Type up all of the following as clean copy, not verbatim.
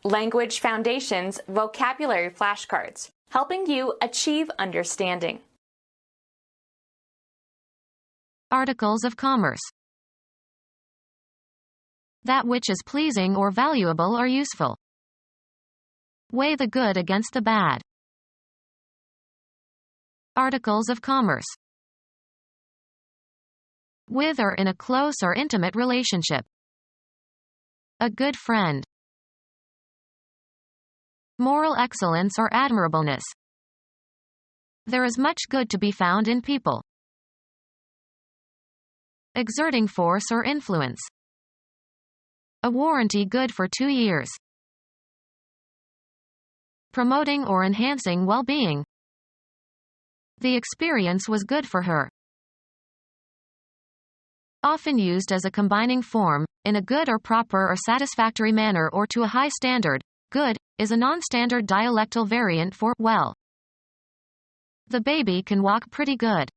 Language Foundations Vocabulary Flashcards, helping you achieve understanding. Articles of commerce. That which is pleasing or valuable or useful. Weigh the good against the bad. Articles of commerce. With or in a close or intimate relationship. A good friend. Moral excellence or admirableness. There is much good to be found in people. Exerting force or influence. A warranty good for 2 years. Promoting or enhancing well-being. The experience was good for her. Often used as a combining form, in a good or proper or satisfactory manner or to a high standard. Good is a non-standard dialectal variant for well. The baby can walk pretty good.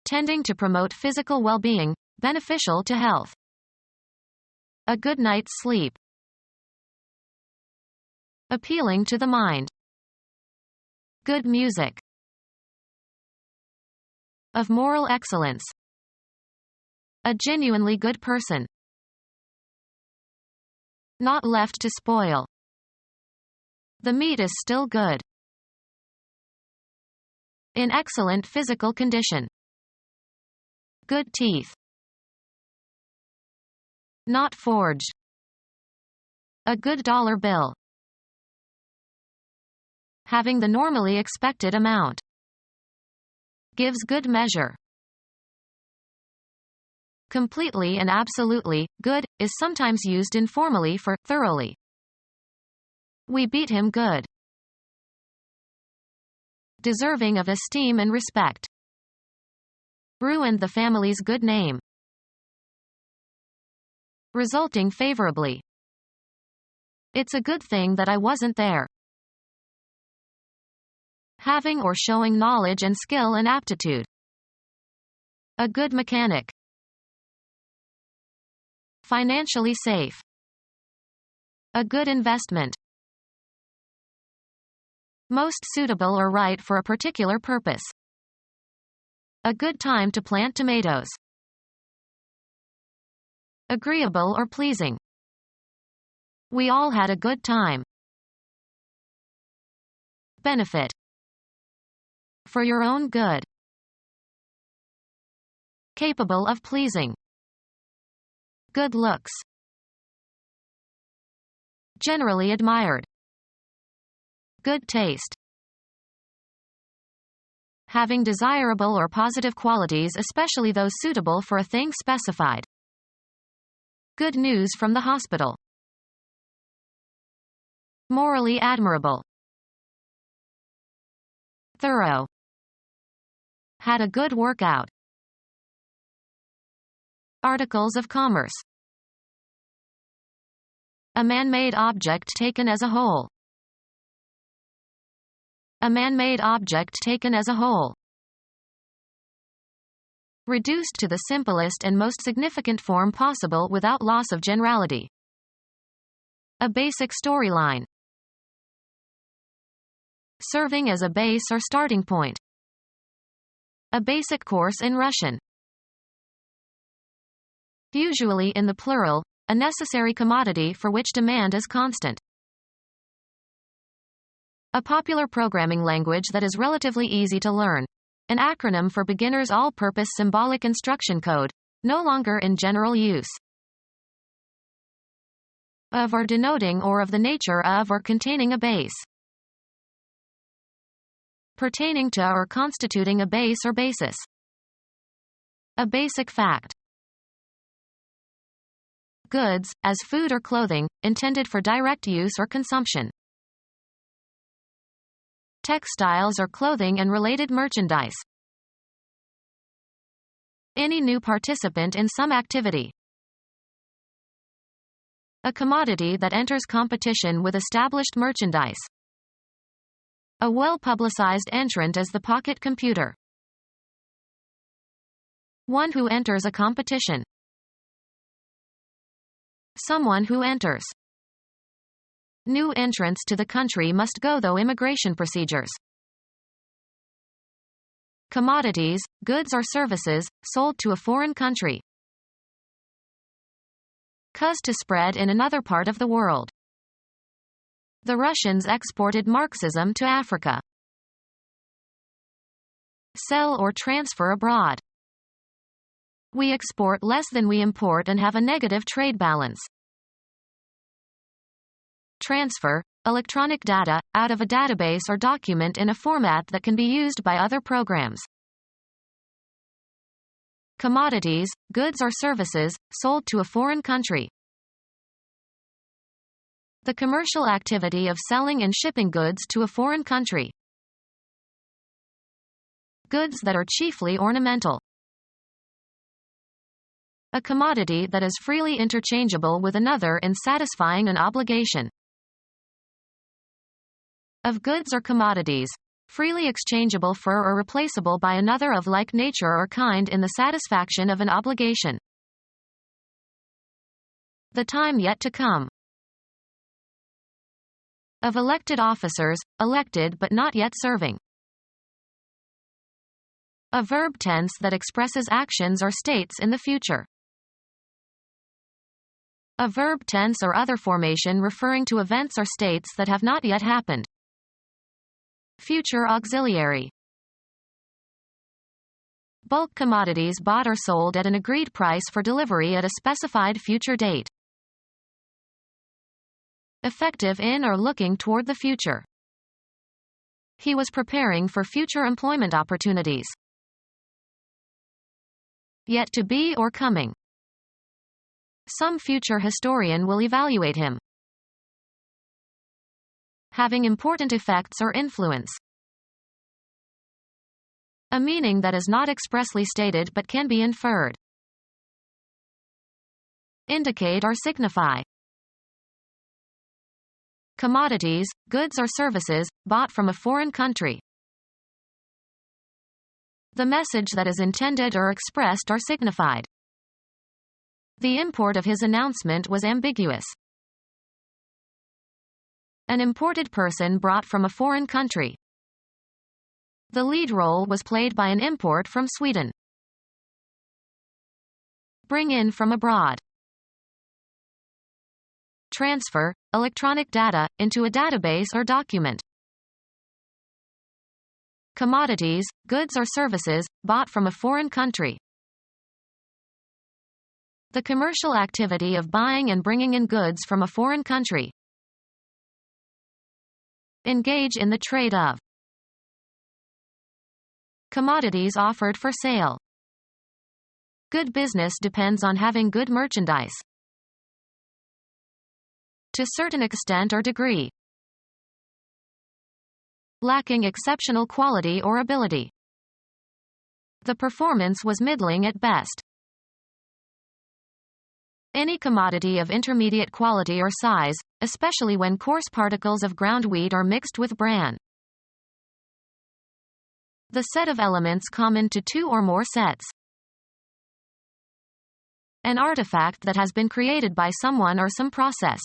Tending to promote physical well-being, beneficial to health. A good night's sleep. Appealing to the mind. Good music. Of moral excellence. A genuinely good person. Not left to spoil. The meat is still good. In excellent physical condition. Good teeth. Not forged. A good dollar bill. Having the normally expected amount. Gives good measure. Completely and absolutely, good, is sometimes used informally for thoroughly. We beat him good. Deserving of esteem and respect. Ruined the family's good name. Resulting favorably. It's a good thing that I wasn't there. Having or showing knowledge and skill and aptitude. A good mechanic. Financially safe. A good investment. Most suitable or right for a particular purpose. A good time to plant tomatoes. Agreeable or pleasing. We all had a good time. Benefit. For your own good. Capable of pleasing. Good looks. Generally admired. Good taste. Having desirable or positive qualities, especially those suitable for a thing specified. Good news from the hospital. Morally admirable. Thorough. Had a good workout. Articles of commerce. A man-made object taken as a whole. A man-made object taken as a whole. Reduced to the simplest and most significant form possible without loss of generality. A basic storyline. Serving as a base or starting point. A basic course in Russian. Usually in the plural, a necessary commodity for which demand is constant. A popular programming language that is relatively easy to learn. An acronym for beginners' all-purpose symbolic instruction code, no longer in general use. Of or denoting or of the nature of or containing a base. Pertaining to or constituting a base or basis. A basic fact. Goods, as food or clothing, intended for direct use or consumption. Textiles or clothing and related merchandise. Any new participant in some activity. A commodity that enters competition with established merchandise. A well-publicized entrant as the pocket computer. One who enters a competition. Someone who enters. New entrants to the country must go through immigration procedures. Commodities, goods or services, sold to a foreign country. Cause to spread in another part of the world. The Russians exported Marxism to Africa. Sell or transfer abroad. We export less than we import and have a negative trade balance. Transfer, electronic data, out of a database or document in a format that can be used by other programs. Commodities, goods or services, sold to a foreign country. The commercial activity of selling and shipping goods to a foreign country. Goods that are chiefly ornamental. A commodity that is freely interchangeable with another in satisfying an obligation. Of goods or commodities, freely exchangeable for or replaceable by another of like nature or kind in the satisfaction of an obligation. The time yet to come. Of elected officers, elected but not yet serving. A verb tense that expresses actions or states in the future. A verb tense or other formation referring to events or states that have not yet happened. Future auxiliary. Bulk commodities bought or sold at an agreed price for delivery at a specified future date. Effective in or looking toward the future. He was preparing for future employment opportunities. Yet to be or coming. Some future historian will evaluate him. Having important effects or influence. A meaning that is not expressly stated but can be inferred. Indicate or signify. Commodities, goods or services, bought from a foreign country. The message that is intended or expressed or signified. The import of his announcement was ambiguous. An imported person brought from a foreign country. The lead role was played by an import from Sweden. Bring in from abroad. Transfer, electronic data, into a database or document. Commodities, goods or services, bought from a foreign country. The commercial activity of buying and bringing in goods from a foreign country. Engage in the trade of. Commodities offered for sale. Good business depends on having good merchandise. To certain extent or degree. Lacking exceptional quality or ability. The performance was middling at best. Any commodity of intermediate quality or size, especially when coarse particles of ground wheat are mixed with bran. The set of elements common to two or more sets. An artifact that has been created by someone or some process.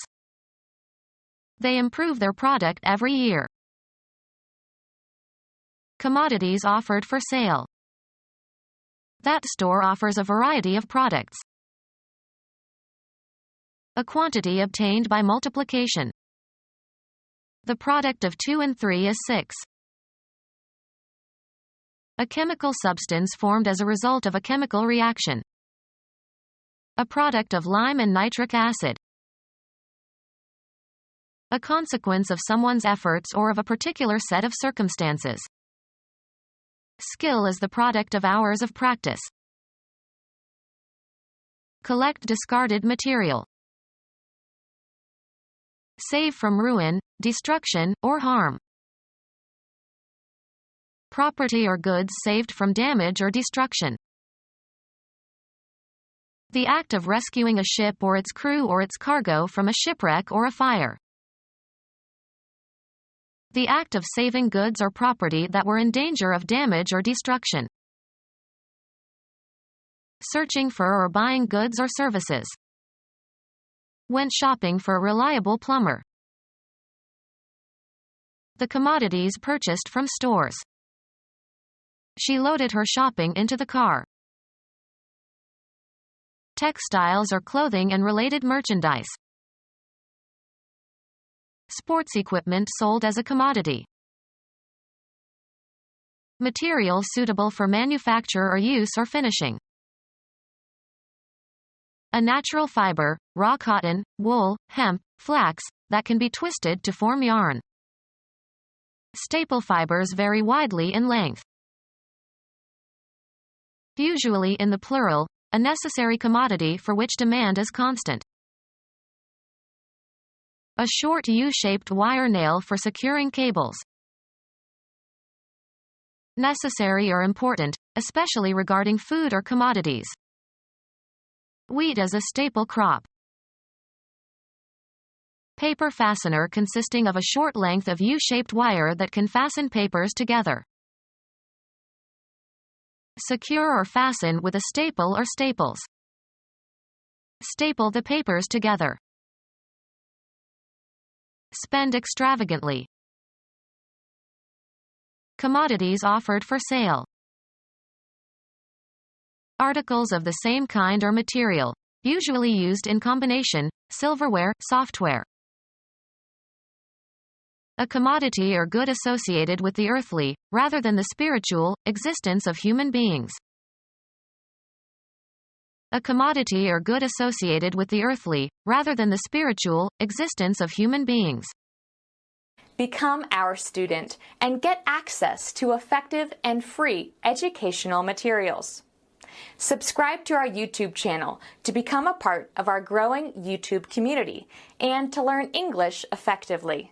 They improve their product every year. Commodities offered for sale. That store offers a variety of products. A quantity obtained by multiplication. The product of 2 and 3 is 6. A chemical substance formed as a result of a chemical reaction. A product of lime and nitric acid. A consequence of someone's efforts or of a particular set of circumstances. Skill is the product of hours of practice. Collect discarded material. Save from ruin, destruction, or harm. Property or goods saved from damage or destruction. The act of rescuing a ship or its crew or its cargo from a shipwreck or a fire. The act of saving goods or property that were in danger of damage or destruction. Searching for or buying goods or services. Went shopping for a reliable plumber. The commodities purchased from stores. She loaded her shopping into the car. Textiles or clothing and related merchandise. Sports equipment sold as a commodity. Material suitable for manufacture or use or finishing. A natural fiber, raw cotton, wool, hemp, flax, that can be twisted to form yarn. Staple fibers vary widely in length. Usually in the plural, a necessary commodity for which demand is constant. A short U-shaped wire nail for securing cables. Necessary or important, especially regarding food or commodities. Wheat as a staple crop. Paper fastener consisting of a short length of U-shaped wire that can fasten papers together. Secure or fasten with a staple or staples. Staple the papers together. Spend extravagantly. Commodities offered for sale. Articles of the same kind or material, usually used in combination, silverware, software. A commodity or good associated with the earthly, rather than the spiritual, existence of human beings. A commodity or good associated with the earthly, rather than the spiritual, existence of human beings. Become our student and get access to effective and free educational materials. Subscribe to our YouTube channel to become a part of our growing YouTube community and to learn English effectively.